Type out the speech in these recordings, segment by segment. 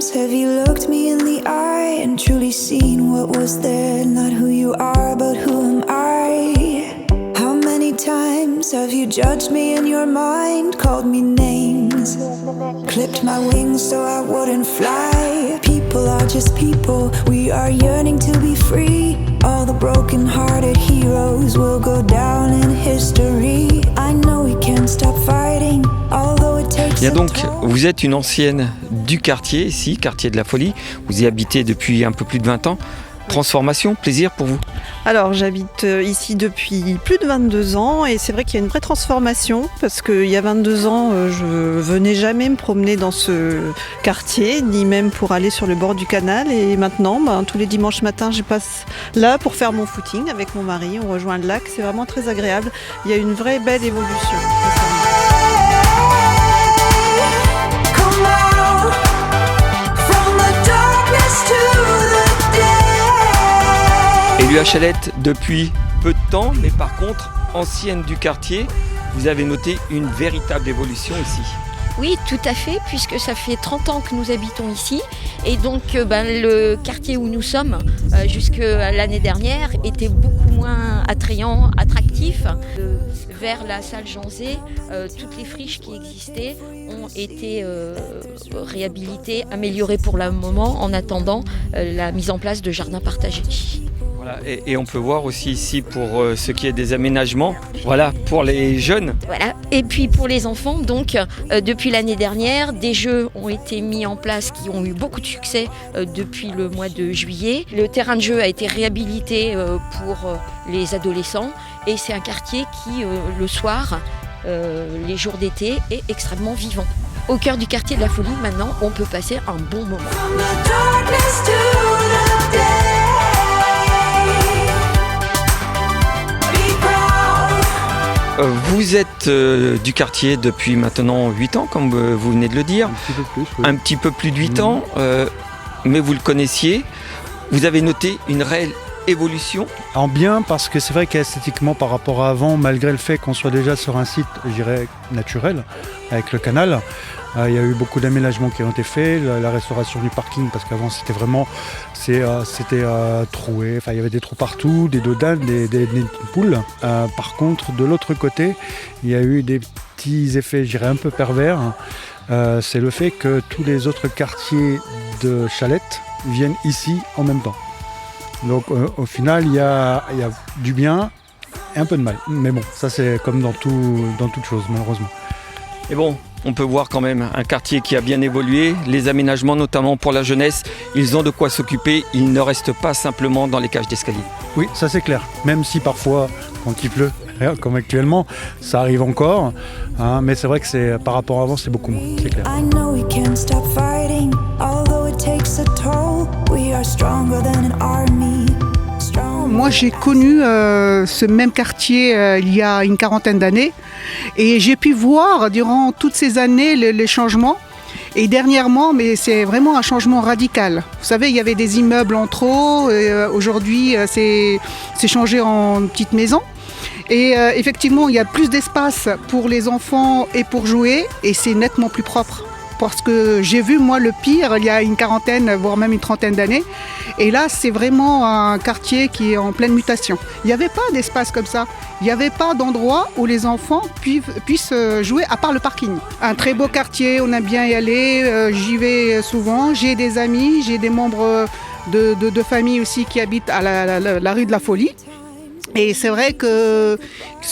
times have you looked me in the eye and truly seen what was there? Not who you are, but who am I? How many times have you judged me in your mind, called me names, clipped my wings so I wouldn't fly? People are just people, we are yearning to be free. All the broken-hearted heroes will go down in history. I know we can't stop fighting, although it takes Bien a donc, toll. vous êtes une ancienne du quartier, ici, quartier de la Folie. Vous y habitez depuis un peu plus de 20 ans. Transformation, plaisir pour vous? Alors j'habite ici depuis plus de 22 ans et c'est vrai qu'il y a une vraie transformation parce qu'il y a 22 ans je venais jamais me promener dans ce quartier ni même pour aller sur le bord du canal et maintenant tous les dimanches matins je passe là pour faire mon footing avec mon mari, on rejoint le lac, c'est vraiment très agréable, il y a une vraie belle évolution. Come out from the darkness to the day. Élue à Chalette depuis peu de temps, mais par contre, ancienne du quartier, vous avez noté une véritable évolution ici. Oui, tout à fait, puisque ça fait 30 ans que nous habitons ici. Et donc, le quartier où nous sommes, jusque l'année dernière, était beaucoup moins attrayant, attractif. Vers la salle Jean-Zé, toutes les friches qui existaient ont été réhabilitées, améliorées pour le moment, en attendant la mise en place de jardins partagés. Voilà, et on peut voir aussi ici pour ce qui est des aménagements, voilà, pour les jeunes. Voilà. Et puis pour les enfants, donc depuis l'année dernière, des jeux ont été mis en place qui ont eu beaucoup de succès depuis le mois de juillet. Le terrain de jeu a été réhabilité pour les adolescents et c'est un quartier qui, le soir, les jours d'été, est extrêmement vivant. Au cœur du quartier de la Folie, maintenant, on peut passer un bon moment. From the darkness to the day. Be proud. Vous êtes du quartier depuis maintenant 8 ans, comme vous venez de le dire. Un petit peu plus, oui. Un petit peu plus de 8 ans, mais vous le connaissiez. Vous avez noté une réelle évolution. En bien, parce que c'est vrai qu'esthétiquement, par rapport à avant, malgré le fait qu'on soit déjà sur un site, je dirais, naturel, avec le canal, il y a eu beaucoup d'aménagements qui ont été faits, la restauration du parking, parce qu'avant c'était vraiment c'était troué, enfin il y avait des trous partout, des dodanes, des poules. Par contre, de l'autre côté, il y a eu des petits effets, je dirais, un peu pervers. C'est le fait que tous les autres quartiers de Chalette viennent ici en même temps. Donc au final, il y a du bien et un peu de mal. Mais bon, ça c'est comme dans toute chose, malheureusement. Et bon, on peut voir quand même un quartier qui a bien évolué. Les aménagements, notamment pour la jeunesse, ils ont de quoi s'occuper. Ils ne restent pas simplement dans les cages d'escalier. Oui, ça c'est clair. Même si parfois, quand il pleut, comme actuellement, ça arrive encore. Mais c'est vrai que par rapport à avant, c'est beaucoup moins. C'est clair. I know we can't stop fighting, although it takes a toll. We are stronger than an army. Moi, j'ai connu ce même quartier il y a une quarantaine d'années et j'ai pu voir durant toutes ces années les changements. Et dernièrement, mais c'est vraiment un changement radical. Vous savez, il y avait des immeubles en trop. Aujourd'hui, c'est changé en petites maisons. Et effectivement, il y a plus d'espace pour les enfants et pour jouer et c'est nettement plus propre. Parce que j'ai vu, moi, le pire, il y a une quarantaine, voire même une trentaine d'années. Et là, c'est vraiment un quartier qui est en pleine mutation. Il n'y avait pas d'espace comme ça. Il n'y avait pas d'endroit où les enfants puissent jouer, à part le parking. Un très beau quartier, on aime bien y aller. J'y vais souvent. J'ai des amis, j'ai des membres de famille aussi qui habitent à la rue de la Folie. Et c'est vrai que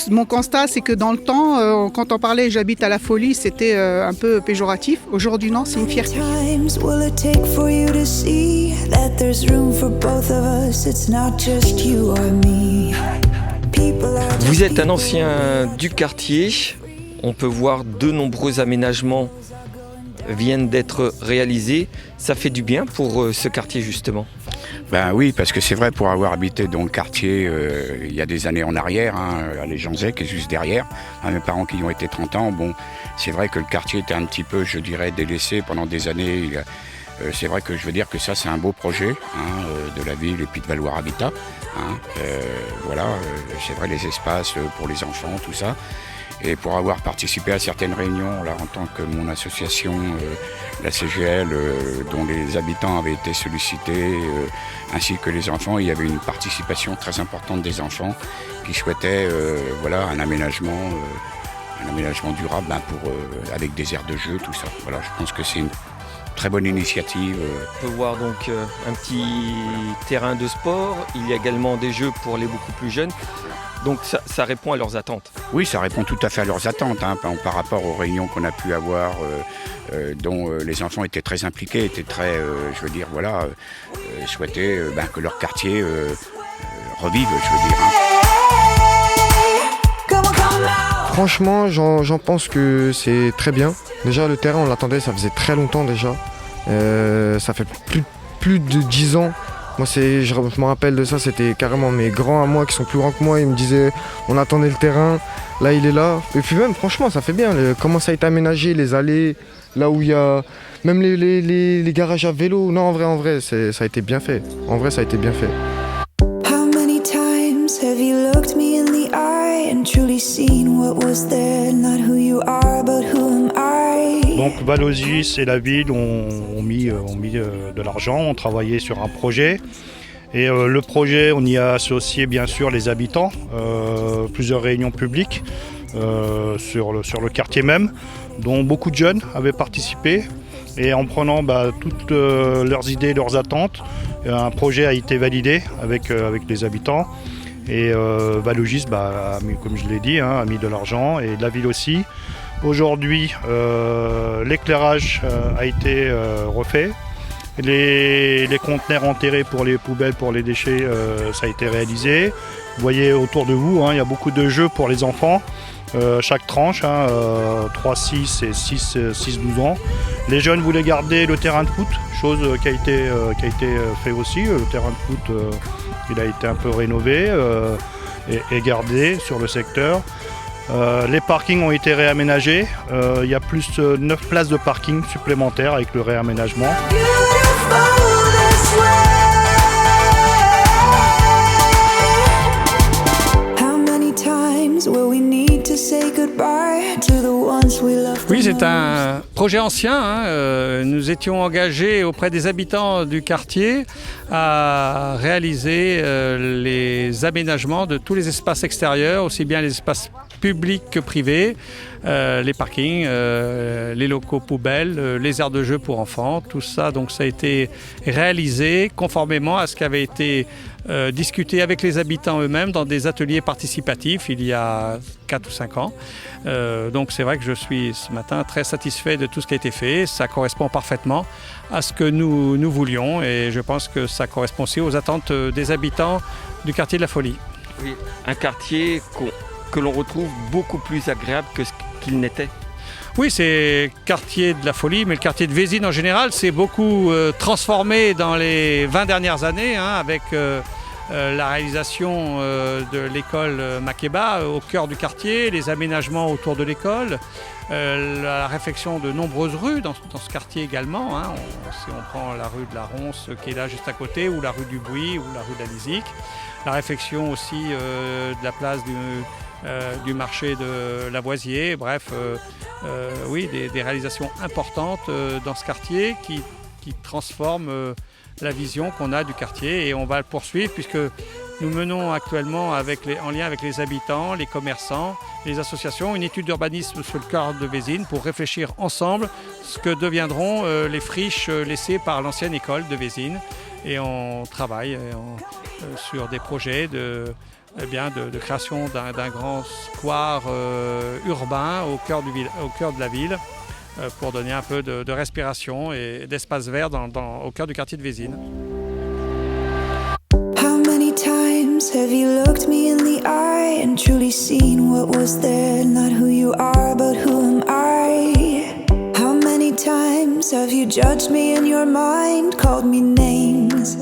mon constat, c'est que dans le temps, quand on parlait j'habite à la Folie, c'était un peu péjoratif. Aujourd'hui, non, c'est une fierté. Times will it take for you to see that there's room for both of us? It's not just you or me. People are Vous êtes un ancien du quartier. On peut voir de nombreux aménagements viennent d'être réalisés. Ça fait du bien pour ce quartier justement. Ben oui, parce que c'est vrai, pour avoir habité dans le quartier il y a des années en arrière, à les Jean-Zé, qui est juste derrière, mes parents qui y ont été 30 ans, bon, c'est vrai que le quartier était un petit peu, je dirais, délaissé pendant des années. C'est vrai que je veux dire que ça, c'est un beau projet de la ville et puis de Valoir Habitat. Voilà, c'est vrai, les espaces pour les enfants, tout ça. Et pour avoir participé à certaines réunions, là, en tant que mon association, la CGL, dont les habitants avaient été sollicités, ainsi que les enfants, il y avait une participation très importante des enfants qui souhaitaient un aménagement durable avec des aires de jeu, tout ça. Voilà, je pense que c'est une très bonne initiative. On peut voir donc un petit terrain de sport. Il y a également des jeux pour les beaucoup plus jeunes. Donc ça répond à leurs attentes. Oui, ça répond tout à fait à leurs attentes par rapport aux réunions qu'on a pu avoir, dont les enfants étaient très impliqués, étaient très, souhaitaient que leur quartier revive, Franchement, j'en pense que c'est très bien. Déjà, le terrain, on l'attendait, ça faisait très longtemps déjà. Ça fait plus de 10 ans. Moi, je me rappelle de ça, c'était carrément mes grands à moi qui sont plus grands que moi. Ils me disaient, on attendait le terrain, là, il est là. Et puis même, franchement, ça fait bien. Comment ça a été aménagé, les allées, là où il y a même les garages à vélo. Non, en vrai, ça a été bien fait. En vrai, ça a été bien fait. How many times have you looked me in the eye and truly seen what was there? Not who you are, but who am I? Donc Vallausis et la ville ont mis de l'argent, ont travaillé sur un projet. Et le projet, on y a associé bien sûr les habitants, plusieurs réunions publiques sur le quartier même, dont beaucoup de jeunes avaient participé. Et en prenant toutes leurs idées, leurs attentes, un projet a été validé avec les habitants. Et Vallausis, comme je l'ai dit, a mis de l'argent, et la ville aussi. Aujourd'hui, l'éclairage a été refait. Les conteneurs enterrés pour les poubelles, pour les déchets, ça a été réalisé. Vous voyez autour de vous, il y a beaucoup de jeux pour les enfants. Chaque tranche, 3, 6 et 6-12 ans. Les jeunes voulaient garder le terrain de foot, chose qui a été fait aussi. Le terrain de foot, il a été un peu rénové et gardé sur le secteur. Les parkings ont été réaménagés. Il y a plus de 9 places de parking supplémentaires avec le réaménagement. Oui, c'est un projet ancien. Nous étions engagés auprès des habitants du quartier à réaliser les aménagements de tous les espaces extérieurs, aussi bien les espaces publics que privés, les parkings, les locaux poubelles, les aires de jeu pour enfants, tout ça. Donc ça a été réalisé conformément à ce qui avait été discuté avec les habitants eux-mêmes dans des ateliers participatifs il y a 4 ou 5 ans. Donc c'est vrai que je suis ce matin très satisfait de tout ce qui a été fait. Ça correspond parfaitement à ce que nous voulions, et je pense que ça correspond aussi aux attentes des habitants du quartier de la Folie. Oui, un quartier que l'on retrouve beaucoup plus agréable que ce qu'il n'était. Oui, c'est le quartier de la Folie, mais le quartier de Vésines en général s'est beaucoup transformé dans les 20 dernières années, avec la réalisation de l'école Makeba au cœur du quartier, les aménagements autour de l'école, la réfection de nombreuses rues dans ce quartier également. Si on prend la rue de la Ronce qui est là juste à côté, ou la rue du Bouy, ou la rue de la Lisique. La réfection aussi de la place du marché de Lavoisier. Bref, oui, des réalisations importantes dans ce quartier qui transforment la vision qu'on a du quartier, et on va le poursuivre puisque nous menons actuellement en lien avec les habitants, les commerçants, les associations, une étude d'urbanisme sur le cœur de Vésines pour réfléchir ensemble ce que deviendront les friches laissées par l'ancienne école de Vésines. Et on travaille sur des projets de création d'un grand square urbain au cœur de la ville, pour donner un peu de respiration et d'espace vert au cœur du quartier de Vésines. How many times have you looked me in the eye and truly seen what was there? Not who you are, but who am I? How many times have you judged me in your mind, called me names?